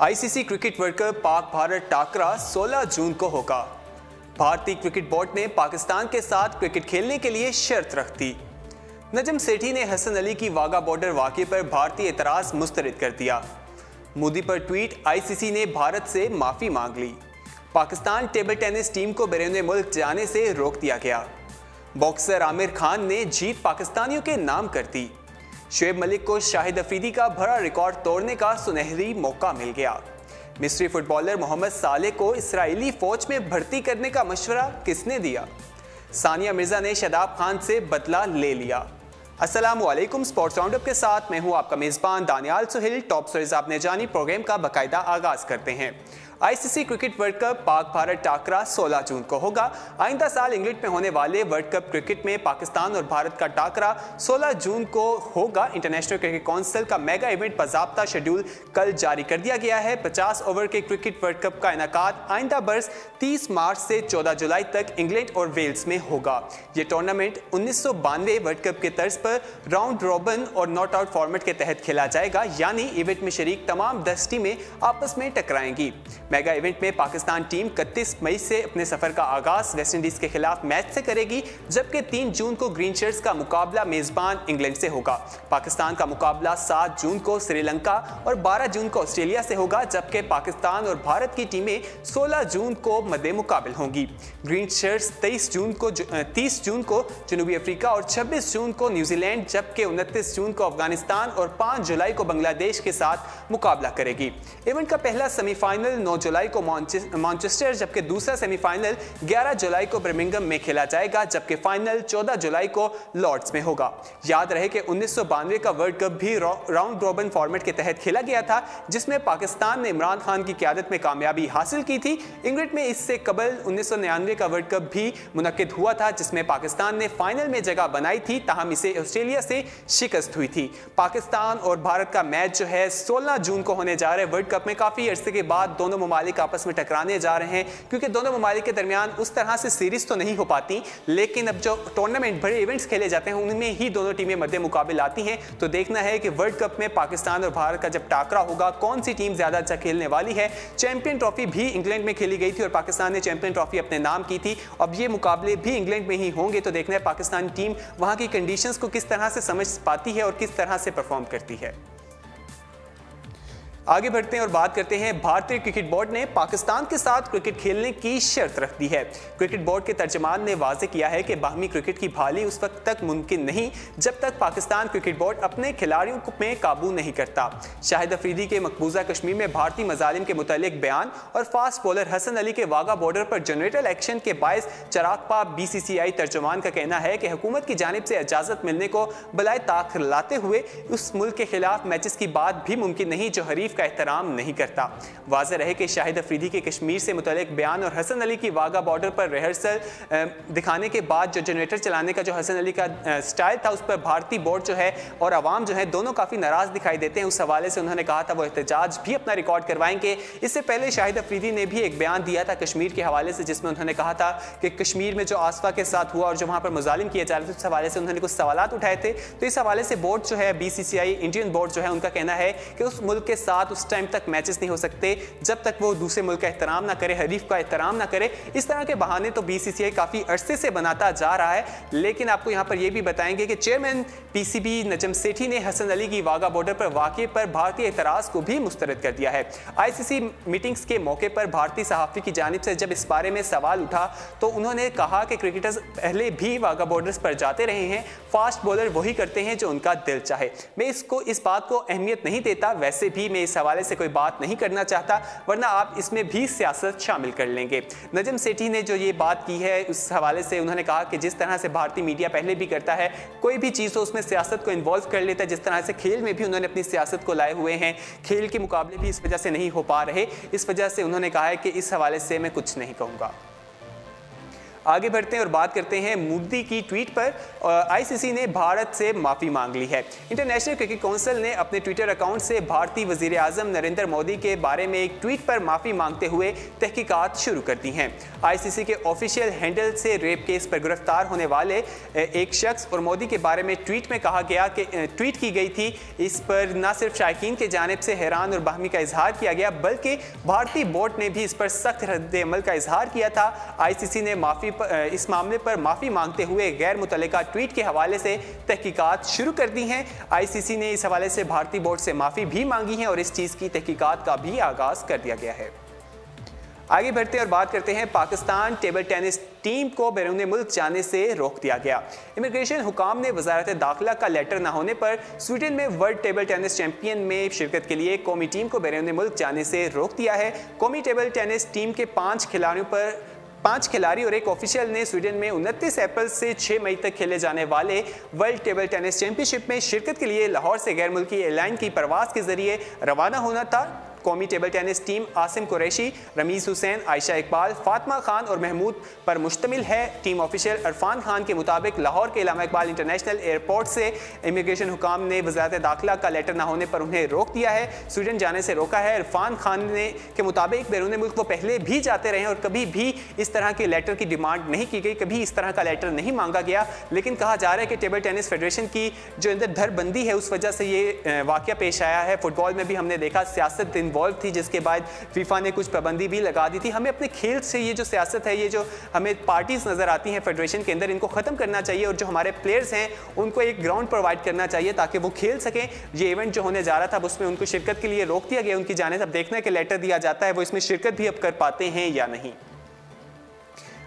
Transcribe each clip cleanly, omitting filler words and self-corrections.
ICC cricket world cup Pak Bharat टाकरा 16 जून को होगा। भारतीय क्रिकेट बोर्ड ने पाकिस्तान के साथ क्रिकेट खेलने के लिए शर्त रख दी। नजम सेठी ने हसन अली की वाघा बॉर्डर वाक़े पर भारतीय एतराज़ मुस्तरद कर दिया। मोदी पर ट्वीट, आईसीसी ने भारत से माफ़ी मांग ली। पाकिस्तान टेबल टेनिस टीम को बैरून मुल्क जाने से रोक दिया गया। बॉक्सर आमिर खान ने जीत पाकिस्तानियों के नाम कर दी। शुएब मलिक को शाहिद अफरीदी का भरा रिकॉर्ड तोड़ने का सुनहरी मौका मिल गया। मिस्री फुटबॉलर मोहम्मद साले को इस्राएली फौज में भर्ती करने का मशवरा किसने दिया? सानिया मिर्जा ने शादाब खान से बदला ले लिया। अस्सलाम वालेकुम, स्पोर्ट्स राउंडअप के साथ मैं हूं आपका मेज़बान दानियाल सुहेल। टॉप स्टोरीज आपने जानी, प्रोग्राम का बाकायदा आगाज करते हैं। ICC cricket world cup Pak Bharat टाकरा 16 जून को होगा। आइंदा साल इंग्लैंड में होने वाले वर्ल्ड कप क्रिकेट में पाकिस्तान और भारत का टाकरा 16 जून को होगा। इंटरनेशनल क्रिकेट काउंसिल का मेगा इवेंट बाज़ाब्ता शेड्यूल कल जारी कर दिया गया है। 50 ओवर के क्रिकेट वर्ल्ड कप का इनेकाद आइंदा बरस 30 मार्च से 14 जुलाई तक इंग्लैंड और वेल्स में होगा। ये टूर्नामेंट 1992 वर्ल्ड कप के तर्ज पर राउंड रॉबिन और नॉट आउट फॉर्मेट के तहत खेला जाएगा, यानी इवेंट में शरीक तमाम 10 टीमें आपस में टकराएंगी। मेगा इवेंट में पाकिस्तान टीम 31 मई से अपने सफर का आगाज वेस्टइंडीज के खिलाफ मैच से करेगी, जबकि 3 जून को ग्रीन शर्ट्स का मुकाबला मेजबान इंग्लैंड से होगा। पाकिस्तान का मुकाबला 7 जून को श्रीलंका और 12 जून को ऑस्ट्रेलिया से होगा, जबकि पाकिस्तान और भारत की टीमें 16 जून को मद्दे मुकाबिल होंगी। ग्रीन शर्ट्स 30 जून को जनूबी अफ्रीका और 26 जून को न्यूजीलैंड, जबकि 29 जून को अफगानिस्तान और 5 जुलाई को बांग्लादेश के साथ मुकाबला करेगी। इवेंट का पहला सेमीफाइनल 9 जुलाई को मैनचेस्टर, जबकि दूसरा सेमीफाइनल 11 जुलाई को बर्मिंघम में खेला जाएगा, जबकि फाइनल 14 जुलाई को लॉर्ड्स में होगा। याद रहे कि 1992 का वर्ल्ड कप भी राउंड रॉबिन फॉर्मेट के तहत खेला गया था, जिसमें पाकिस्तान ने इमरान खान की क़यादत में कामयाबी हासिल की थी। इंग्लैंड में इससे कबल 1999 का वर्ल्ड कप भी मुनक्किद हुआ था, जिसमें पाकिस्तान ने फाइनल में जगह बनाई थी, ताहम इसे ऑस्ट्रेलिया से शिकस्त हुई थी। पाकिस्तान और भारत का मैच जो है 16 जून को होने जा रहा है। वर्ल्ड कप में काफ़ी अरसे के बाद दोनों ममालिक आपस में टकराने जा रहे हैं, क्योंकि दोनों ममालिक के दरमियान उस तरह से सीरीज तो नहीं हो पाती, लेकिन अब जो टूर्नामेंट बड़े इवेंट्स खेले जाते हैं उनमें ही दोनों टीमें मद्दे मुकाबिल आती हैं। तो देखना है कि वर्ल्ड कप में पाकिस्तान और भारत का जब टाकरा होगा कौन सी टीम ज्यादा अच्छा खेलने वाली है। चैंपियन ट्रॉफी भी इंग्लैंड में खेली गई थी और पाकिस्तान ने चैंपियन ट्रॉफी अपने नाम की थी। अब ये मुकाबले भी इंग्लैंड में ही होंगे, तो देखना है पाकिस्तान टीम वहां की कंडीशंस को किस तरह से समझ पाती है और किस तरह से परफॉर्म करती है। आगे बढ़ते हैं और बात करते हैं। भारतीय क्रिकेट बोर्ड ने पाकिस्तान के साथ क्रिकेट खेलने की शर्त रख दी है। क्रिकेट बोर्ड के तर्जमान ने वाज़ेह किया है कि बाहमी क्रिकेट की बहाली उस वक्त तक मुमकिन नहीं जब तक पाकिस्तान क्रिकेट बोर्ड अपने खिलाड़ियों में काबू नहीं करता। शाहिद अफरीदी के मकबूजा कश्मीर में भारतीय मजालिम के मुतालिक बयान और फास्ट बॉलर हसन अली के वाघा बॉर्डर पर जनरेटर एक्शन के बायस चिराग बीसीसीआई तर्जमान का कहना है कि हुकूमत की जानिब से इजाज़त मिलने को बलाए ताख़िर लाते हुए उस मुल्क के खिलाफ मैचेस की बात भी मुमकिन नहीं जो हरीफ का एहतराम नहीं करता। वाज़ेह रहे कि शाहिद अफरीदी के कश्मीर से मुतल्लिक बयान और हसन अली की वाघा बॉर्डर पर रिहर्सल दिखाने के बाद जो जनरेटर चलाने का जो हसन अली का स्टाइल था, उस पर भारतीय बोर्ड जो है और अवाम जो है दोनों काफ़ी नाराज़ दिखाई देते हैं। उस हवाले से उन्होंने कहा था वो एहतजाज भी अपना रिकॉर्ड करवाएंगे। इससे पहले शाहिद अफरीदी ने भी एक बयान दिया था कश्मीर के हवाले से, जिसमें उन्होंने कहा था कि कश्मीर में जो आसफा के साथ हुआ और जो वहाँ पर मुजालिम किए जा रहे थे, उस हवाले से उन्होंने कुछ सवालात उठाए थे। तो इस हवाले से बोर्ड जो है बीसीसीआई इंडियन बोर्ड जो है उनका कहना है कि उस मुल्क के साथ उस टाइम तक मैचेस नहीं हो सकते जब तक वो दूसरे मुल्क का एहतराम ना करे, हरीफ का एहतराम ना करे। इस तरह के बहाने तो बीसीसीआई काफ़ी अरसे से बनाता जा रहा है, लेकिन आपको यहाँ पर यह भी बताएंगे कि चेयरमैन पीसीबी नजम सेठी ने हसन अली की वाघा बॉर्डर पर वाक़े पर भारतीय एतराज़ को भी मुस्तरद कर दिया है। आईसीसी मीटिंग्स के मौके पर भारतीय सहाफ़ी की जानिब से जब इस बारे में सवाल उठा तो उन्होंने कहा कि क्रिकेटर्स पहले भी वाघा बॉर्डर्स पर जाते रहे हैं, फास्ट बॉलर वही करते हैं जो उनका दिल चाहे। मैं इस बात को अहमियत नहीं देता, वैसे भी मैं इस हवाले से कोई बात नहीं करना चाहता, वरना आप इसमें भी सियासत शामिल कर लेंगे। नजम सेठी ने जो ये बात की है उस हवाले से उन्होंने कहा कि जिस तरह से भारतीय मीडिया पहले भी करता है, कोई भी चीज़ हो उसमें सियासत को इन्वॉल्व कर लेता है, जिस तरह से खेल में भी उन्होंने अपनी सियासत को लाए हुए हैं। खेल के मुकाबले भी इस वजह से नहीं हो पा रहे, इस वजह से उन्होंने कहा है कि इस हवाले से मैं कुछ नहीं कहूँगा। आगे बढ़ते हैं और बात करते हैं मोदी की ट्वीट पर आईसीसी ने भारत से माफी मांग ली है। इंटरनेशनल क्रिकेट काउंसिल ने अपने ट्विटर अकाउंट से भारतीय वजीर आजम नरेंद्र मोदी के बारे में एक ट्वीट पर माफी मांगते हुए तहकीकात शुरू कर दी हैं। आईसीसी के ऑफिशियल हैंडल से रेप केस पर गिरफ्तार होने वाले एक शख्स और मोदी के बारे में ट्वीट में कहा गया कि ट्वीट की गई थी। इस पर न सिर्फ शायकीन के जानिब से हैरान और बाहमी का इजहार किया गया, बल्कि भारतीय बोर्ड ने भी इस पर सख्त रद्द-ए-अमल का इजहार किया था। आईसीसी ने इस मामले पर माफी मांगते हुए गैर मुतल्लिका ट्वीट के हवाले से तहकीकात शुरू कर दी हैं। आईसीसी ने इस हवाले से भारतीय बोर्ड से माफी भी मांगी है और इस चीज़ की तहकीकात का भी आगाज कर दिया गया है। आगे बढ़ते हैं और बात करते हैं पाकिस्तान टेबल टेनिस टीम को बैरून मुल्क जाने से रोक दिया गया। इमिग्रेशन हुकाम ने वजारत दाखिला का लेटर न होने पर स्वीडन में वर्ल्ड टेबल टेनिस चैंपियन में शिरकत के लिए कौमी टीम को बैरून मुल्क जाने से रोक दिया है। कौमी टेबल टेनिस टीम के 5 खिलाड़ी और एक ऑफिशियल ने स्वीडन में 29 अप्रैल से 6 मई तक खेले जाने वाले वर्ल्ड टेबल टेनिस चैंपियनशिप में शिरकत के लिए लाहौर से गैर मुल्की एयरलाइन की परवाज के जरिए रवाना होना था। कौमी table tennis team Asim Qureshi, Ramiz Hussain, Ayesha Iqbal, Fatima Khan और महमूद पर मुश्तमिल है। टीम ऑफिशियल इरफान खान के मुताबिक लाहौर के इलामा इकबाल इंटरनेशनल एयरपोर्ट से इमिग्रेशन हुकाम ने वजारत दाखिला का लेटर न होने पर उन्हें रोक दिया है, स्वीडन जाने से रोका है। इरफान खान के मुताबिक बैरून मुल्क वो पहले भी जाते रहे और कभी भी इस तरह के लेटर की डिमांड नहीं की गई, कभी इस तरह का लेटर नहीं मांगा गया। लेकिन कहा जा रहा है कि टेबल टेनिस फेडरेशन की जो अंदर धरबंदी है उस वजह से ये वाक़या पेश आया है। फुटबॉल में भी हमने देखा सियासत इन्वॉल्व थी, जिसके बाद फीफा ने कुछ पाबंदी भी लगा दी थी। हमें अपने खेल से ये जो सियासत है, ये जो हमें पार्टीज नजर आती हैं फेडरेशन के अंदर, इनको खत्म करना चाहिए और जो हमारे प्लेयर्स हैं उनको एक ग्राउंड प्रोवाइड करना चाहिए ताकि वो खेल सकें। ये इवेंट जो होने जा रहा था उसमें उनको शिरकत के लिए रोक दिया गया उनकी जाने से। अब देखना है कि लेटर दिया जाता है वो इसमें शिरकत भी अब कर पाते हैं या नहीं।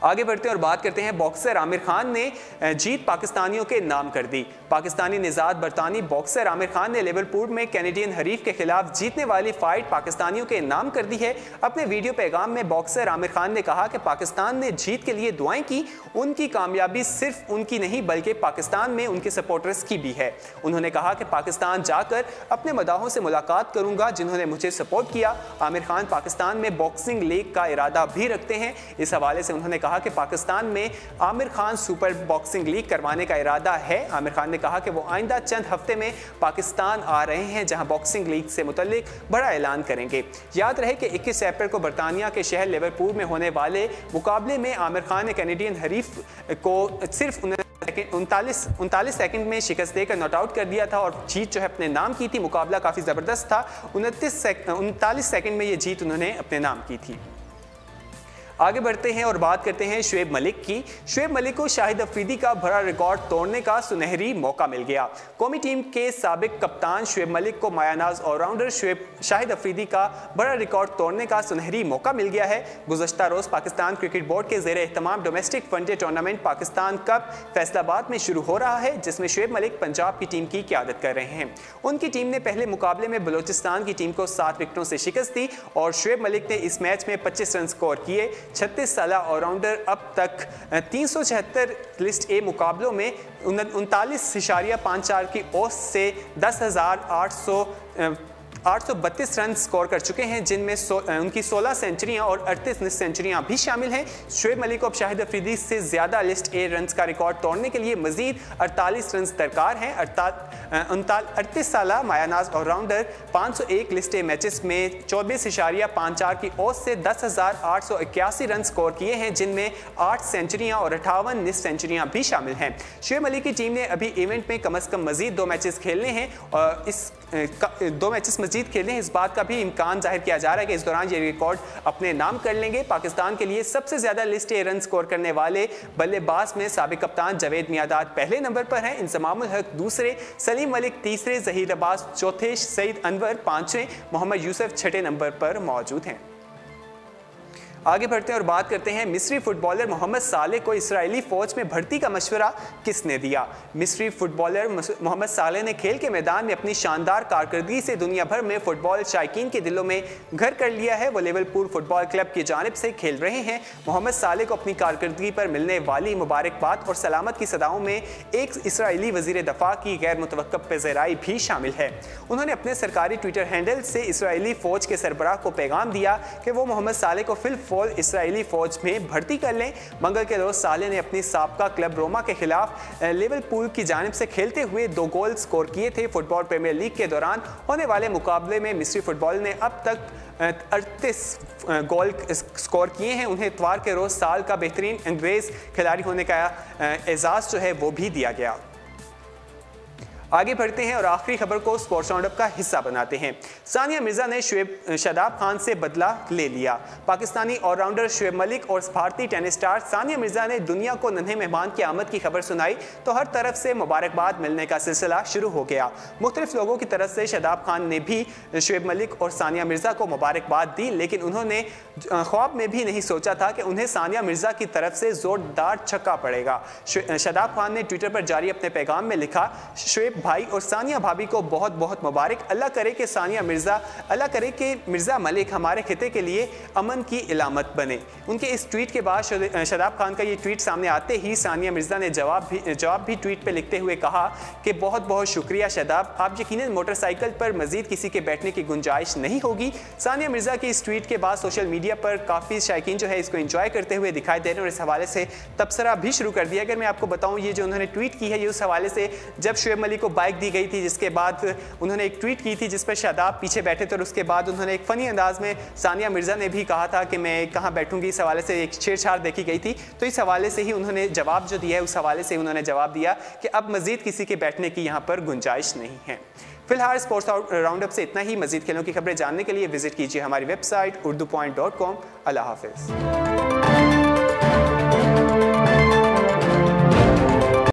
आगे बढ़ते हैं और बात करते हैं बॉक्सर आमिर खान ने जीत पाकिस्तानियों के नाम कर दी। पाकिस्तानी निजात बरतानी बॉक्सर आमिर खान ने लिवरपूल में कैनेडियन हरीफ के खिलाफ जीतने वाली फाइट पाकिस्तानियों के नाम कर दी है। अपने वीडियो पैगाम में बॉक्सर आमिर खान ने कहा कि पाकिस्तान ने जीत के लिए दुआएं की, उनकी कामयाबी सिर्फ उनकी नहीं बल्कि पाकिस्तान में उनके सपोर्टर्स की भी है। उन्होंने कहा कि पाकिस्तान जाकर अपने मदाहों से मुलाकात करूंगा जिन्होंने मुझे सपोर्ट किया। आमिर खान पाकिस्तान में बॉक्सिंग लीग का इरादा भी रखते हैं। इस हवाले से उन्होंने कहा कि पाकिस्तान में Aamir Khan super boxing league करवाने का इरादा है। आमिर खान ने कहा कि वो आइंदा चंद हफ्ते में पाकिस्तान आ रहे हैं जहां बॉक्सिंग लीग से मुतल्लिक बड़ा ऐलान करेंगे। याद रहे कि 21 अप्रैल को बरतानिया के शहर लिवरपूल में होने वाले मुकाबले में आमिर खान ने कैनेडियन हरीफ को सिर्फ 39 सेकंड में शिकस्त देकर नॉट आउट कर दिया था और जीत जो है अपने नाम की थी। मुकाबला काफ़ी ज़बरदस्त था। 39 सेकंड में ये जीत उन्होंने अपने नाम की थी। आगे बढ़ते हैं और बात करते हैं शुएब मलिक की। शुएब मलिक को शाहिद अफरीदी का बड़ा रिकॉर्ड तोड़ने का सुनहरी मौका मिल गया। कौमी टीम के साबिक कप्तान शुएब मलिक को मायानाज ऑलराउंडर शाहिद अफरीदी का बड़ा रिकॉर्ड तोड़ने का सुनहरी मौका मिल गया है। गुज़श्ता रोज़ पाकिस्तान क्रिकेट बोर्ड के ज़ेर एहतमाम domestic one day tournament Pakistan cup Faisalabad में शुरू हो रहा है, जिसमें शुएब मलिक पंजाब की टीम की क़यादत कर रहे हैं। उनकी टीम ने पहले मुकाबले में बलोचिस्तान की टीम को 7 विकेटों से शिकस्त दी और शुएब मलिक ने इस मैच में 25 रन स्कोर किए। 36 साला ऑलराउंडर अब तक 376 लिस्ट ए मुकाबलों में 39.54 की औसत से 10,832 रन स्कोर कर चुके हैं, जिनमें उनकी 16 सेंचुरियां और 38 सेंचुरियां भी शामिल हैं। शुएब मलिक को अब शाहिद अफरीदी से ज़्यादा लिस्ट ए रन का रिकॉर्ड तोड़ने के लिए मजीद 48 रन दरकार हैं। 38 साला मायानाज ऑलराउंडर 501 लिस्ट ए मैचेस में 24.54 की औसत से 10,881 रन स्कोर किए हैं, जिनमें 8 सेंचुरियां और 58 निस सेंचुरियां भी शामिल हैं। शुएब मलिक की टीम ने अभी इवेंट में कम अज़ कम मजीद 2 मैचेस खेलने हैं और इस 2 मैचेस मजीद खेलने हैं। इस बात का भी इम्कान जाहिर किया जा रहा है कि इस दौरान ये रिकॉर्ड अपने नाम कर लेंगे। पाकिस्तान के लिए सबसे ज़्यादा लिस्ट ए रन स्कोर करने वाले बल्लेबाज में साबिक कप्तान जावेद मियादाद पहले नंबर पर हैं, इंजमामुल हक दूसरे, सलीम मलिक तीसरे, ज़हीर अब्बास चौथे, सईद अनवर पांचवें, मोहम्मद यूसुफ छठे नंबर पर मौजूद हैं। आगे बढ़ते हैं और बात करते हैं मिस्री फुटबॉलर मोहम्मद साले को इस्राएली फौज में भर्ती का मशवरा किसने दिया। मिस्री फुटबॉलर मोहम्मद साले ने खेल के मैदान में अपनी शानदार कारकर्दगी से दुनिया भर में फुटबॉल शायकीन के दिलों में घर कर लिया है। वो लिवरपूल फुटबॉल क्लब की जानिब से खेल रहे हैं। मोहम्मद साले को अपनी कारकर्दगी पर मिलने वाली मुबारकबाद और सलामत की सदाओं में एक इसराइली वजीर दफा की गैर मुतवक्कफ पेज़राई भी शामिल है। उन्होंने अपने सरकारी ट्विटर हैंडल से इसराइली फौज के सरबराह को पैगाम दिया कि वो मोहम्मद साले को फिल फॉल इसराइली फौज में भर्ती कर लें। मंगल के रोज साले ने अपनी साबका क्लब रोमा के खिलाफ लिवरपूल की जानिब से खेलते हुए 2 गोल स्कोर किए थे। फुटबॉल प्रीमियर लीग के दौरान होने वाले मुकाबले में मिस्री फुटबॉल ने अब तक 38 गोल स्कोर किए हैं। उन्हें इतवार के रोज साल का बेहतरीन अंग्रेज खिलाड़ी होने का एजाज़ जो है वो भी दिया गया। आगे बढ़ते हैं और आखिरी खबर को स्पोर्ट्स राउंडअप का हिस्सा बनाते हैं। सानिया मिर्जा ने शादाब खान से बदला ले लिया। पाकिस्तानी ऑलराउंडर शुएब मलिक और भारतीय टेनिस स्टार सानिया मिर्जा ने दुनिया को नन्हे मेहमान की आमद की खबर सुनाई तो हर तरफ से मुबारकबाद मिलने का सिलसिला शुरू हो गया। मुख्तलिफ लोगों की तरफ से शादाब खान ने भी शुएब मलिक और सानिया मिर्जा को मुबारकबाद दी, लेकिन उन्होंने ख्वाब में भी नहीं सोचा था कि उन्हें सानिया मिर्जा की तरफ से जोरदार छक्का पड़ेगा। शादाब खान ने ट्विटर पर जारी अपने पैगाम में लिखा, शुएब भाई और सानिया भाभी को बहुत बहुत मुबारक। अल्लाह करे कि मिर्जा मलिक हमारे खिते के लिए अमन की इलामत बने। उनके इस ट्वीट के बाद शादाब खान का ये ट्वीट सामने आते ही सानिया मिर्जा ने जवाब भी ट्वीट पे लिखते हुए कहा कि बहुत बहुत शुक्रिया शादाब, आप यकीनन मोटरसाइकिल पर मजीद किसी के बैठने की गुंजाइश नहीं होगी। सानिया मिर्जा की इस ट्वीट के बाद सोशल मीडिया पर काफ़ी शायकीन जो है इसको एंजॉय करते हुए दिखाई दे रहे हैं और इस हवाले से तबसरा भी शुरू कर दिया। अगर मैं आपको बताऊं, ये जो उन्होंने ट्वीट की है ये उस हवाले से जब शुएब मलिक को बाइक दी गई थी, जिसके बाद उन्होंने एक ट्वीट की थी जिस पर शादाब पीछे बैठे थे और उसके बाद उन्होंने एक फ़नी अंदाज में सानिया मिर्ज़ा ने भी कहा था कि मैं कहाँ बैठूंगी। इस हवाले से एक छेड़छाड़ देखी गई थी, तो इस हवाले से ही उन्होंने जवाब जो दिया है उस हवाले से उन्होंने जवाब दिया कि अब मजीद किसी के बैठने की यहाँ पर गुंजाइश नहीं है। फिलहाल स्पोर्ट्स राउंडअप से इतना ही। मजीद खेलों की खबरें जानने के लिए विजिट कीजिए हमारी वेबसाइट urdupoint.com। अल्लाह हाफिज़।